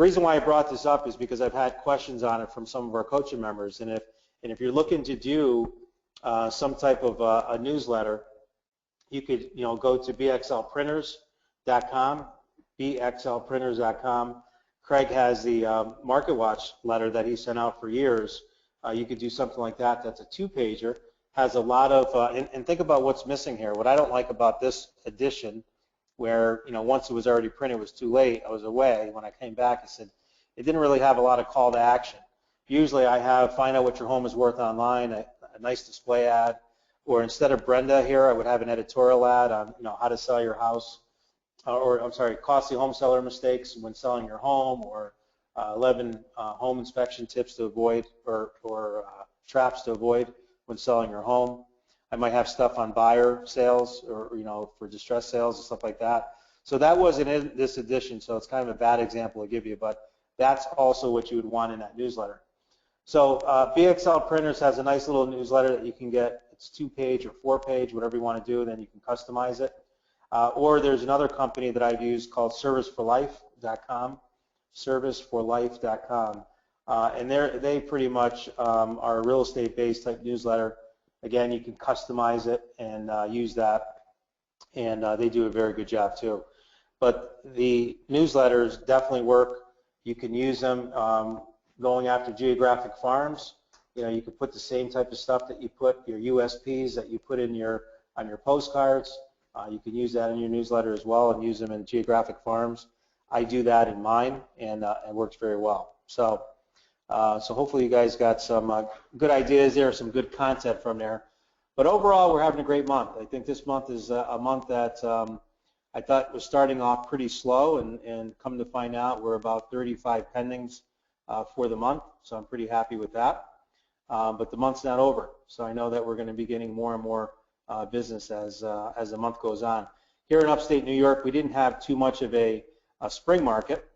reason why I brought this up is because I've had questions on it from some of our coaching members, and if you're looking to do some type of a newsletter, you could go to bxlprinters.com, bxlprinters.com. Craig has the Market Watch letter that he sent out for years. You could do something like that. That's a 2-pager. Has a lot of, and think about what's missing here. What I don't like about this edition, where once it was already printed, it was too late. I was away. When I came back, I said it didn't really have a lot of call to action. Usually I have find out what your home is worth online, a nice display ad. Or instead of Brenda here, I would have an editorial ad on how to sell your house, or I'm sorry, costly home seller mistakes when selling your home, or 11 home inspection tips to avoid or traps to avoid when selling your home. I might have stuff on buyer sales or, for distress sales and stuff like that. So that wasn't in this edition, so it's kind of a bad example to give you, but that's also what you would want in that newsletter. So BXL Printers has a nice little newsletter that you can get. It's 2-page or 4-page, whatever you want to do, and then you can customize it. Or there's another company that I've used called serviceforlife.com, serviceforlife.com. And they pretty much are a real estate-based type newsletter. Again, you can customize it and use that, and they do a very good job too. But the newsletters definitely work. You can use them going after geographic farms. You can put the same type of stuff that you put your USPs that you put in on your postcards. You can use that in your newsletter as well and use them in geographic farms. I do that in mine, and it works very well. So hopefully you guys got some good ideas there, some good content from there. But overall, we're having a great month. I think this month is a month that I thought was starting off pretty slow, and come to find out we're about 35 pendings for the month, so I'm pretty happy with that. But the month's not over, so I know that we're going to be getting more and more business as the month goes on. Here in upstate New York, we didn't have too much of a spring market,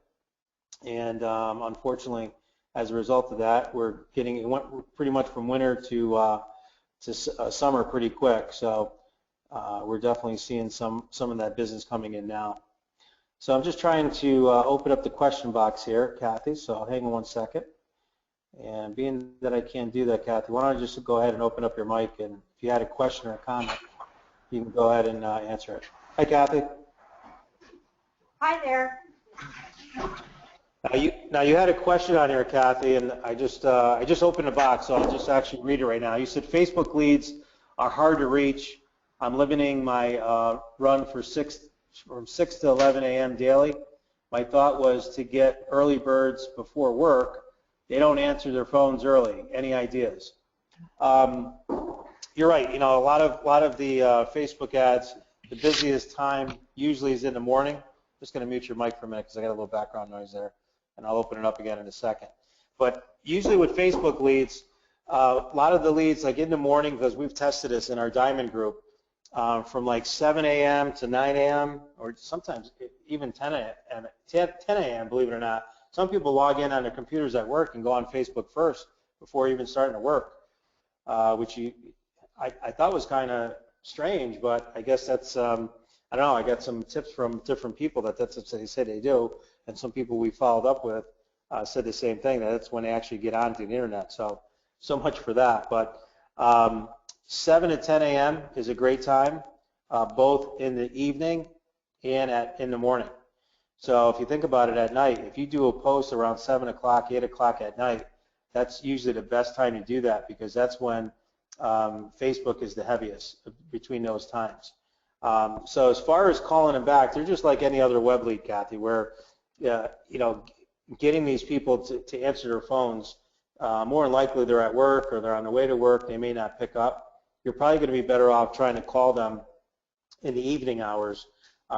and unfortunately, as a result of that, it went pretty much from winter to summer pretty quick. So we're definitely seeing some of that business coming in now. So I'm just trying to open up the question box here, Kathy. So hang on one second. And being that I can't do that, Kathy, why don't I just go ahead and open up your mic, and if you had a question or a comment, you can go ahead and answer it. Hi, Kathy. Hi there. Now you had a question on here, Kathy, and I just opened the box, so I'll just actually read it right now. You said Facebook leads are hard to reach. I'm limiting my run from 6 to 11 a.m. daily. My thought was to get early birds before work. They don't answer their phones early. Any ideas? You're right. A lot of the Facebook ads, the busiest time usually is in the morning. Just going to mute your mic for a minute because I got a little background noise there, and I'll open it up again in a second. But usually with Facebook leads, a lot of the leads, like in the morning, because we've tested this in our Diamond group, from like 7 a.m. to 9 a.m. or sometimes even 10 a.m., believe it or not. Some people log in on their computers at work and go on Facebook first before even starting to work, which I thought was kind of strange, but I guess that's, I don't know, I got some tips from different people that's what they say they do, and some people we followed up with said the same thing, that that's when they actually get onto the internet. So much for that. But 7 to 10 a.m. is a great time, both in the evening and in the morning. So if you think about it at night, if you do a post around 7 o'clock, 8 o'clock at night, that's usually the best time to do that, because that's when Facebook is the heaviest between those times. So as far as calling them back, they're just like any other web lead, Kathy, where getting these people to answer their phones, more than likely they're at work or they're on their way to work, they may not pick up. You're probably going to be better off trying to call them in the evening hours,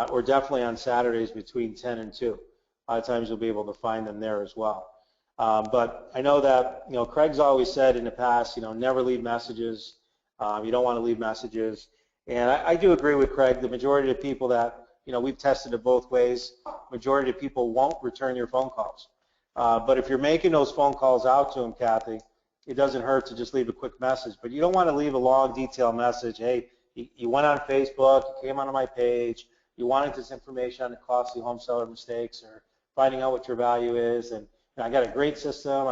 or definitely on Saturdays between 10 and 2. A lot of times you'll be able to find them there as well. But I know that Craig's always said in the past, never leave messages. You don't want to leave messages, and I do agree with Craig. The majority of the people that we've tested it both ways. Majority of people won't return your phone calls. But if you're making those phone calls out to them, Kathy, it doesn't hurt to just leave a quick message. But you don't want to leave a long, detailed message. Hey, you went on Facebook, you came onto my page, you wanted this information on the costly home seller mistakes, or finding out what your value is, and I got a great system.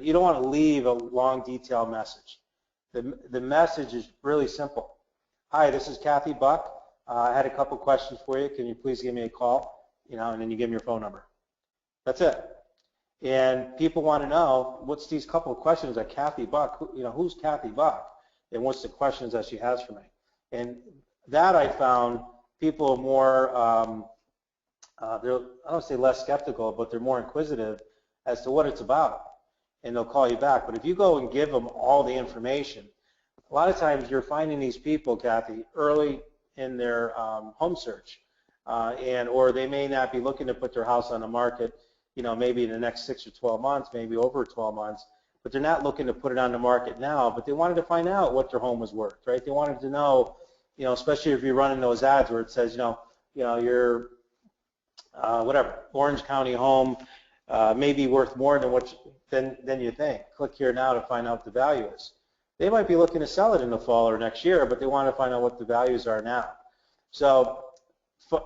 You don't want to leave a long, detailed message. The message is really simple. Hi, this is Kathy Buck. I had a couple questions for you. Can you please give me a call? And then you give them your phone number. That's it. And people want to know, what's these couple of questions that Kathy Buck, who's Kathy Buck, and what's the questions that she has for me? And that I found people are more, I don't say less skeptical, but they're more inquisitive as to what it's about, and they'll call you back. But if you go and give them all the information, a lot of times you're finding these people, Kathy, early in their home search, or they may not be looking to put their house on the market. maybe in the next 6 or 12 months, maybe over 12 months, but they're not looking to put it on the market now, but they wanted to find out what their home was worth, right? They wanted to know, especially if you're running those ads where it says, your whatever, Orange County home may be worth more than you think. Click here now to find out what the value is. They might be looking to sell it in the fall or next year, but they want to find out what the values are now. So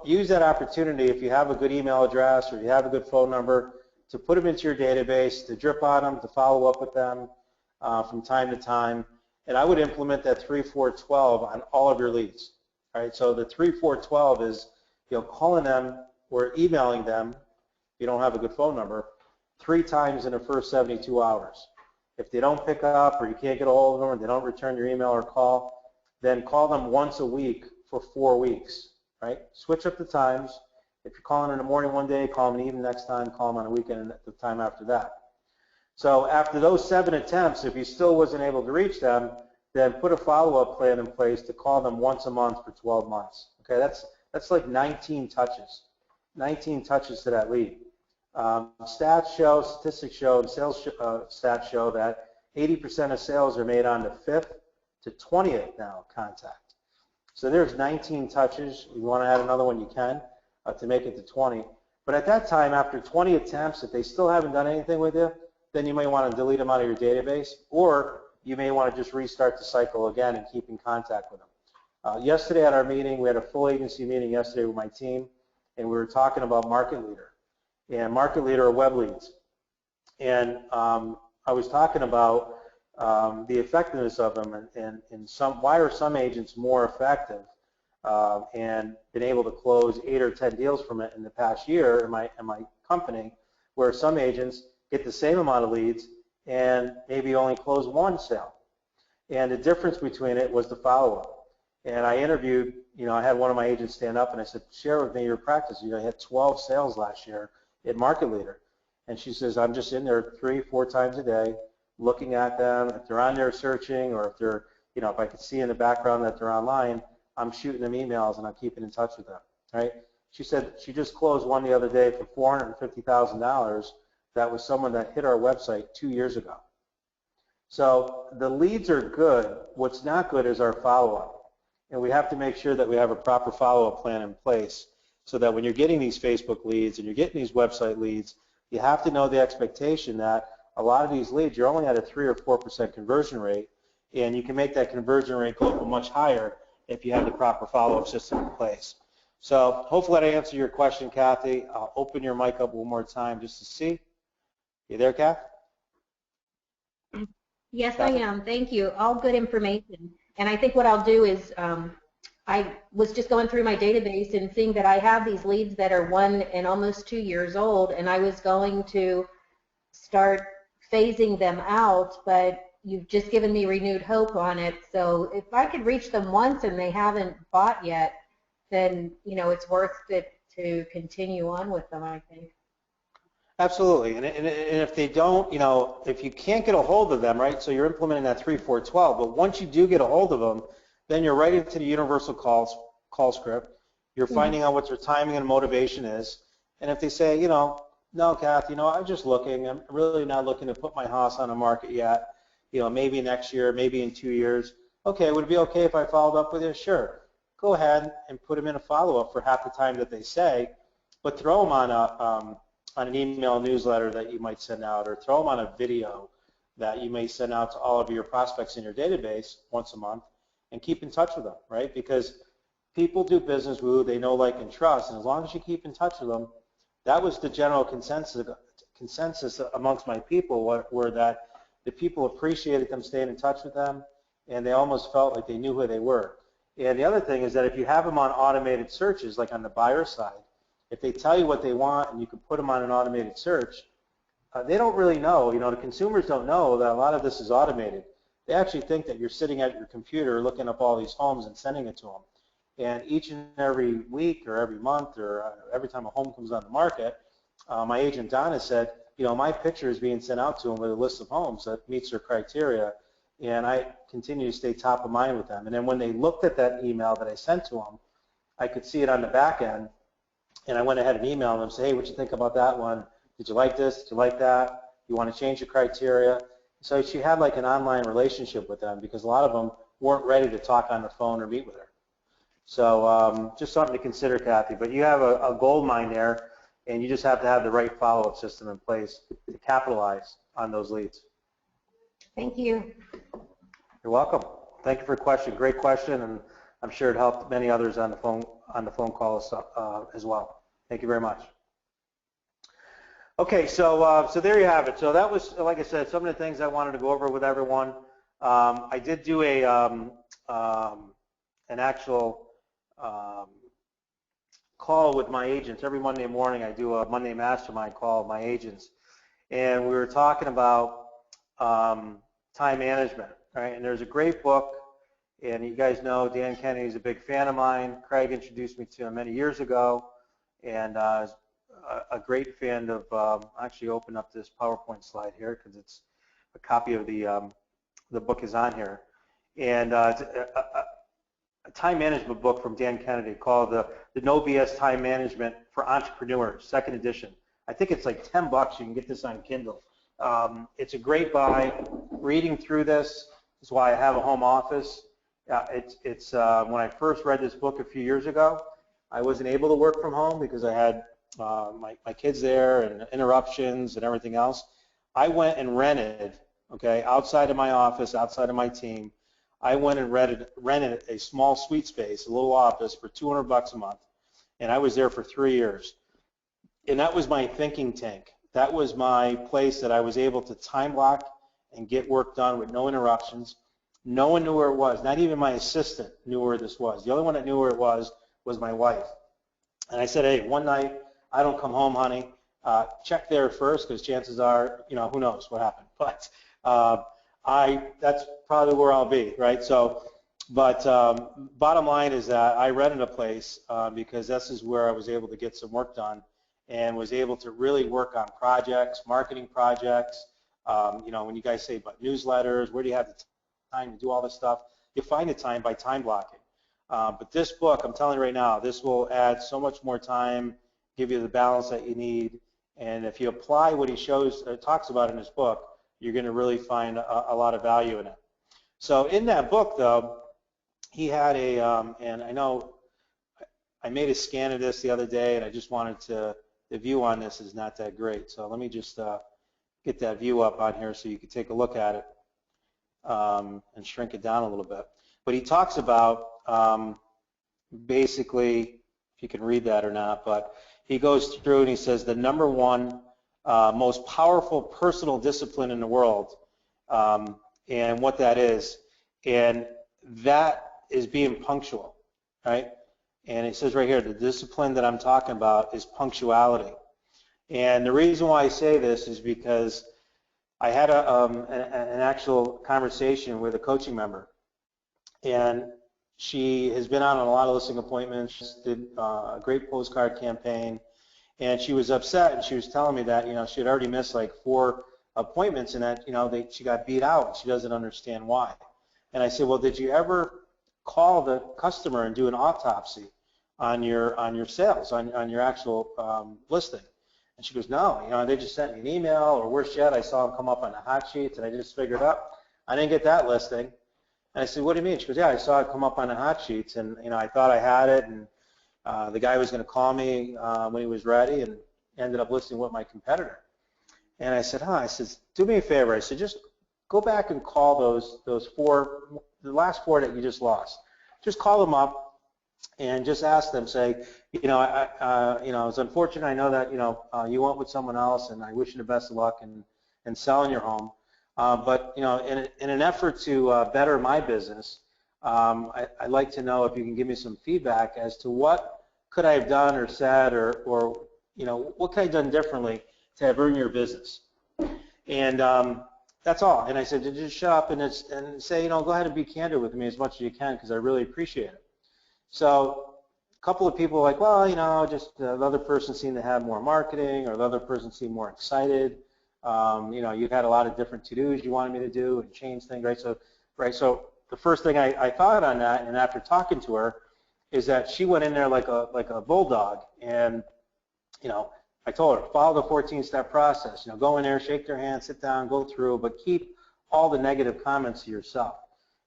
use that opportunity if you have a good email address or you have a good phone number to put them into your database, to drip on them, to follow up with them from time to time. And I would implement that 3-4-12 on all of your leads. All right, so the 3-4-12 is calling them or emailing them, if you don't have a good phone number, 3 times in the first 72 hours. If they don't pick up or you can't get a hold of them or they don't return your email or call, then call them once a week for 4 weeks, right? Switch up the times. If you're calling in the morning one day, call them in the evening next time, call them on a weekend the time after that. So after those 7 attempts, if you still wasn't able to reach them, then put a follow-up plan in place to call them once a month for 12 months. Okay, that's like 19 touches. 19 touches to that lead. Statistics show, and sales stats show that 80% of sales are made on the 5th to 20th now contact. So there's 19 touches. If you want to add another one, you can to make it to 20. But at that time, after 20 attempts, if they still haven't done anything with you, then you may want to delete them out of your database, or you may want to just restart the cycle again and keep in contact with them. Yesterday at our meeting, we had a full agency meeting yesterday with my team, and we were talking about Market Leader. And Market Leader are web leads. And I was talking about the effectiveness of them and why are some agents more effective and been able to close 8 or 10 deals from it in the past year in my company, where some agents get the same amount of leads and maybe only close 1 sale. And the difference between it was the follow-up. And I interviewed, I had one of my agents stand up and I said, share with me your practice. I had 12 sales last year at Market Leader. And she says, I'm just in there 3-4 times a day looking at them. If they're on there searching, or if they're, if I can see in the background that they're online, I'm shooting them emails and I'm keeping in touch with them, right? She said she just closed one the other day for $450,000 that was someone that hit our website 2 years ago. So the leads are good. What's not good is our follow-up. And we have to make sure that we have a proper follow-up plan in place so that when you're getting these Facebook leads and you're getting these website leads, you have to know the expectation that a lot of these leads, you're only at a 3 or 4% conversion rate, and you can make that conversion rate go up much higher if you have the proper follow-up system in place. So hopefully that answered your question, Kathy. I'll open your mic up one more time just to see. You there, Kath? Yes, Kathy? I am. Thank you. All good information. And I think what I'll do is I was just going through my database and seeing that I have these leads that are 1 and almost 2 years old, and I was going to start phasing them out, but you've just given me renewed hope on it. So if I could reach them once and they haven't bought yet, then it's worth it to continue on with them, I think. Absolutely, and if they don't, if you can't get a hold of them, right, so you're implementing that 3-4-12, but once you do get a hold of them, then you're right into the universal call script. You're finding out what their timing and motivation is, and if they say, no, Kath, I'm just looking. I'm really not looking to put my house on the market yet. Maybe next year, maybe in 2 years. Okay, would it be okay if I followed up with you? Sure. Go ahead and put them in a follow-up for half the time that they say, but throw them on an email newsletter that you might send out, or throw them on a video that you may send out to all of your prospects in your database once a month, and keep in touch with them, right? Because people do business with who they know, like, and trust, and as long as you keep in touch with them, that was the general consensus amongst my people, were that the people appreciated them staying in touch with them, and they almost felt like they knew who they were. And the other thing is that if you have them on automated searches, like on the buyer side, if they tell you what they want and you can put them on an automated search, they don't really know. The consumers don't know that a lot of this is automated. They actually think that you're sitting at your computer looking up all these homes and sending it to them. And each and every week or every month or every time a home comes on the market, my agent Donna said, my picture is being sent out to them with a list of homes that meets their criteria, and I continue to stay top of mind with them. And then when they looked at that email that I sent to them, I could see it on the back end, and I went ahead and emailed them and said, hey, what you think about that one? Did you like this? Did you like that? You want to change the criteria? So she had like an online relationship with them because a lot of them weren't ready to talk on the phone or meet with her. So just something to consider, Kathy. But you have a gold mine there, and you just have to have the right follow-up system in place to capitalize on those leads. Thank you. You're welcome. Thank you for your question. Great question, and I'm sure it helped many others on the phone call as well. Thank you very much. Okay, so there you have it. So that was, like I said, some of the things I wanted to go over with everyone. I did do an actual call with my agents. Every Monday morning I do a Monday mastermind call with my agents. And we were talking about time management, right? And there's a great book, and you guys know Dan Kennedy is a big fan of mine. Craig introduced me to him many years ago, and a great fan of, actually open up this PowerPoint slide here because it's a copy of the book is on here. And it's a time management book from Dan Kennedy called the No BS Time Management for Entrepreneurs, second edition. I think it's like $10. You can get this on Kindle. It's a great buy. Reading through this is why I have a home office. When I first read this book a few years ago, I wasn't able to work from home because I had my kids there and interruptions and everything else. I went and rented, okay, outside of my office, outside of my team, I went and rented a small suite space, a little office for $200 a month, and I was there for 3 years. And that was my thinking tank. That was my place that I was able to time block and get work done with no interruptions. No one knew where it was. Not even my assistant knew where this was. The only one that knew where it was my wife. And I said, hey, one night, I don't come home, honey. Check there first because chances are, you know, who knows what happened. But that's probably where I'll be, right? So, but bottom line is that I rented a place because this is where I was able to get some work done and was able to really work on projects, marketing projects. You know, when you guys say about newsletters, where do you have the time to do all this stuff? You find the time by time blocking. But this book, I'm telling you right now, this will add so much more time, give you the balance that you need, and if you apply what he talks about in his book, you're going to really find a lot of value in it. So in that book, though, he had and I know I made a scan of this the other day, and I just wanted the view on this is not that great. So let me just get that view up on here so you can take a look at it and shrink it down a little bit. But he talks about basically, if you can read that or not, but he goes through and he says the number one most powerful personal discipline in the world and what that is, and that is being punctual, right? And it says right here, the discipline that I'm talking about is punctuality. And the reason why I say this is because I had an actual conversation with a coaching member, and she has been out on a lot of listing appointments, did a great postcard campaign, and she was upset, and she was telling me that, you know, she had already missed like 4 appointments, and that, you know, she got beat out, and she doesn't understand why. And I said, well, did you ever call the customer and do an autopsy on your sales, on your actual listing? And she goes, no, you know, they just sent me an email, or worse yet, I saw them come up on the hot sheets, and I just figured up, I didn't get that listing. And I said, what do you mean? She goes, yeah, I saw it come up on the hot sheets, and, you know, I thought I had it, and the guy was going to call me when he was ready, and ended up listing with my competitor. And I said, I said, do me a favor. I said, just go back and call those 4, the last 4 that you just lost. Just call them up and just ask them, say, you know, you know, it's unfortunate. I know that, you know, you went with someone else, and I wish you the best of luck in selling your home. But, you know, in an effort to better my business, I'd like to know if you can give me some feedback as to what could I have done or said, or you know, what could I have done differently to have earned your business. And that's all. And I said, just shut up and say, you know, go ahead and be candid with me as much as you can, because I really appreciate it. So a couple of people were like, well, you know, just the other person seemed to have more marketing, or the other person seemed more excited. You know, you had a lot of different to-dos you wanted me to do and change things, right? So the first thing I thought on that, and after talking to her, is that she went in there like a bulldog, and, you know, I told her, follow the 14-step process. You know, go in there, shake their hand, sit down, go through, but keep all the negative comments to yourself.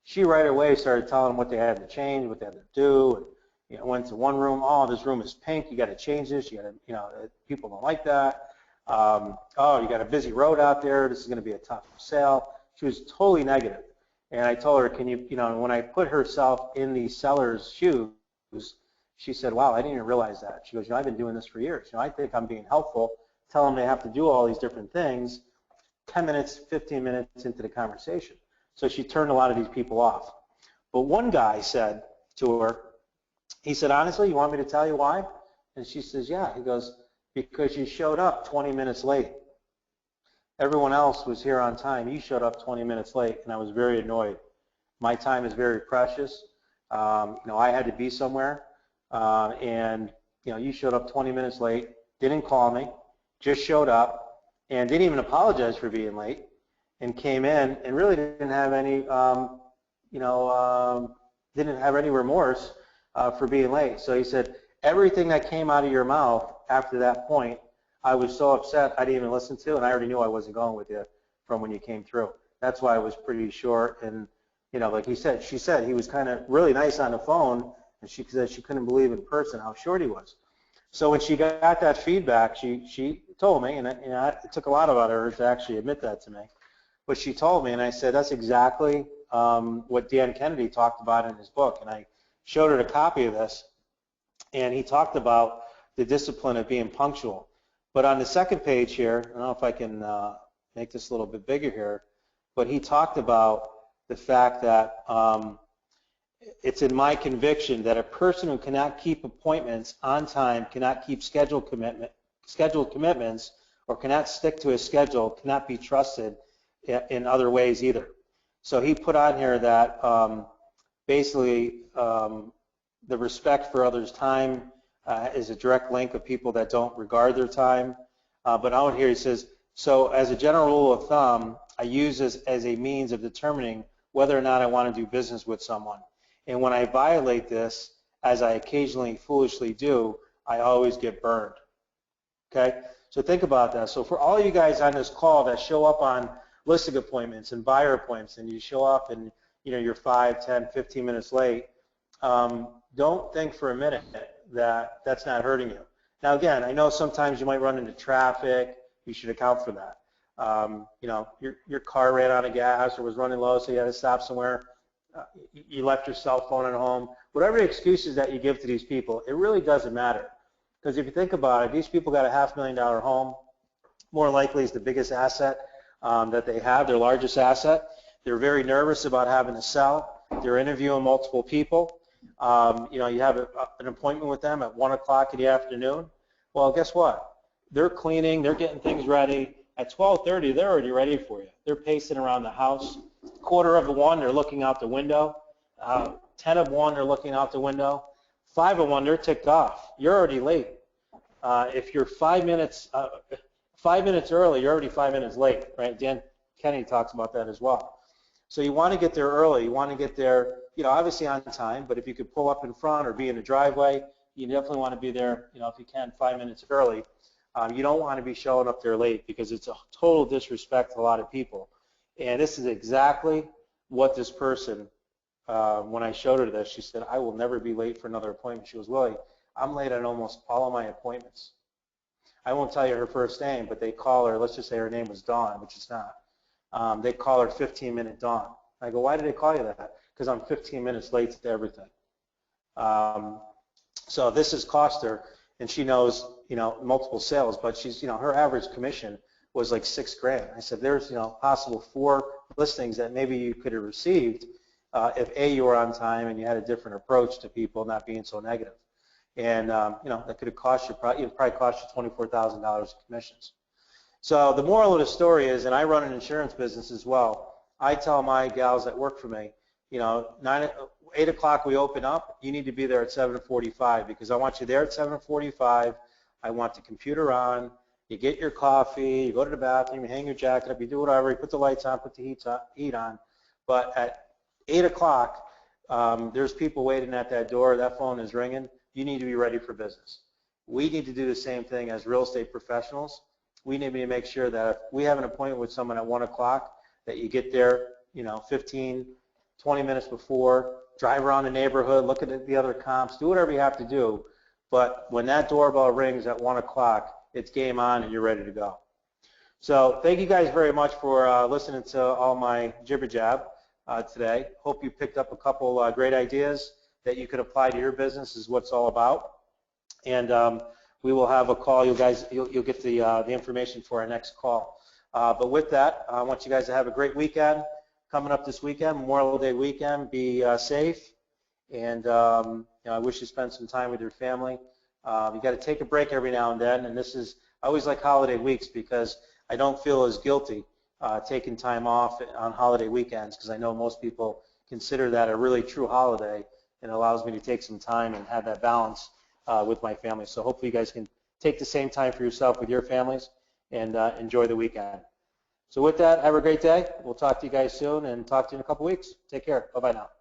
She right away started telling them what they had to change, what they had to do, and you know, went to one room. Oh, this room is pink. You got to change this. You got to, you know, people don't like that. Oh, you got a busy road out there. This is going to be a tough sale. She was totally negative. And I told her, can you, you know, when I put herself in the seller's shoes, she said, wow, I didn't even realize that. She goes, you know, I've been doing this for years. You know, I think I'm being helpful, tell them they have to do all these different things 10 minutes, 15 minutes into the conversation. So she turned a lot of these people off. But one guy said to her, he said, honestly, you want me to tell you why? And she says, yeah. He goes, because you showed up 20 minutes late. Everyone else was here on time. You showed up 20 minutes late, and I was very annoyed. My time is very precious. You know, I had to be somewhere, and you know, you showed up 20 minutes late, didn't call me, just showed up, and didn't even apologize for being late, and came in and really didn't have any, you know, didn't have any remorse for being late. So he said, everything that came out of your mouth after that point, I was so upset I didn't even listen to, and I already knew I wasn't going with you from when you came through. That's why I was pretty short, and you know, like he said, she said he was kind of really nice on the phone, and she said she couldn't believe in person how short he was. So when she got that feedback, she told me, and you know, it took a lot about her to actually admit that to me, but she told me, and I said, that's exactly what Dan Kennedy talked about in his book, and I showed her a copy of this, and he talked about the discipline of being punctual. But on the second page here, I don't know if I can make this a little bit bigger here, but he talked about the fact that it's in my conviction that a person who cannot keep appointments on time, cannot keep scheduled commitments, or cannot stick to a schedule, cannot be trusted in other ways either. So he put on here that basically the respect for others' time is a direct link of people that don't regard their time. But out here he says, so as a general rule of thumb, I use this as a means of determining whether or not I want to do business with someone. And when I violate this, as I occasionally foolishly do, I always get burned. Okay? So think about that. So for all you guys on this call that show up on listing appointments and buyer appointments, and you show up and you know you're 5, 10, 15 minutes late, don't think for a minute that that's not hurting you. Now again, I know sometimes you might run into traffic. You should account for that. You know, your car ran out of gas or was running low, so you had to stop somewhere. You left your cell phone at home. Whatever excuses that you give to these people, it really doesn't matter. Because if you think about it, these people got a $500,000 home. More likely is the biggest asset that they have, their largest asset. They're very nervous about having to sell. They're interviewing multiple people. You know, you have an appointment with them at 1 o'clock in the afternoon. Well, guess what? They're cleaning, they're getting things ready. At 12:30, they're already ready for you. They're pacing around the house. 1:45, they're looking out the window. 1:10, they're looking out the window. 5:01, they're ticked off. You're already late. If you're 5 minutes early, you're already 5 minutes late, right? Dan Kennedy talks about that as well. So you want to get there early. You want to get there, you know, obviously on time, but if you could pull up in front or be in the driveway, you definitely want to be there, you know, if you can, 5 minutes early. You don't want to be showing up there late because it's a total disrespect to a lot of people. And this is exactly what this person, when I showed her this, she said, I will never be late for another appointment. She goes, Willie, I'm late on almost all of my appointments. I won't tell you her first name, but they call her, let's just say her name was Dawn, which it's not. They call her 15-minute Dawn. I go, why did they call you that? Because I'm 15 minutes late to everything. So this has cost her, and she knows, you know, multiple sales, but she's, you know, her average commission was like $6,000. I said, there's, you know, possible 4 listings that maybe you could have received if A, you were on time and you had a different approach to people not being so negative. And, you know, that could have cost you, it probably cost you $24,000 in commissions. So the moral of the story is, and I run an insurance business as well, I tell my gals that work for me, you know, 8 o'clock we open up, you need to be there at 7:45 because I want you there at 7:45. I want the computer on. You get your coffee, you go to the bathroom, you hang your jacket up, you do whatever, you put the lights on, put the heat on. But at 8 o'clock, there's people waiting at that door, that phone is ringing, you need to be ready for business. we need to do the same thing as real estate professionals. We need to make sure that if we have an appointment with someone at 1 o'clock, that you get there, 15, 20 minutes before, drive around the neighborhood, look at the other comps, do whatever you have to do. But when that doorbell rings at 1 o'clock, it's game on and you're ready to go. So thank you guys very much for listening to all my jibber jab today. Hope you picked up a couple great ideas that you could apply to your business is what it's all about. And we will have a call. You'll get the information for our next call. But with that, I want you guys to have a great weekend coming up this weekend, Memorial Day weekend. Be safe, and I wish you spend some time with your family. You got to take a break every now and then, and I always like holiday weeks because I don't feel as guilty taking time off on holiday weekends, because I know most people consider that a really true holiday, and it allows me to take some time and have that balance with my family. So hopefully you guys can take the same time for yourself with your families and enjoy the weekend. So with that, have a great day. We'll talk to you guys soon and talk to you in a couple weeks. Take care. Bye-bye now.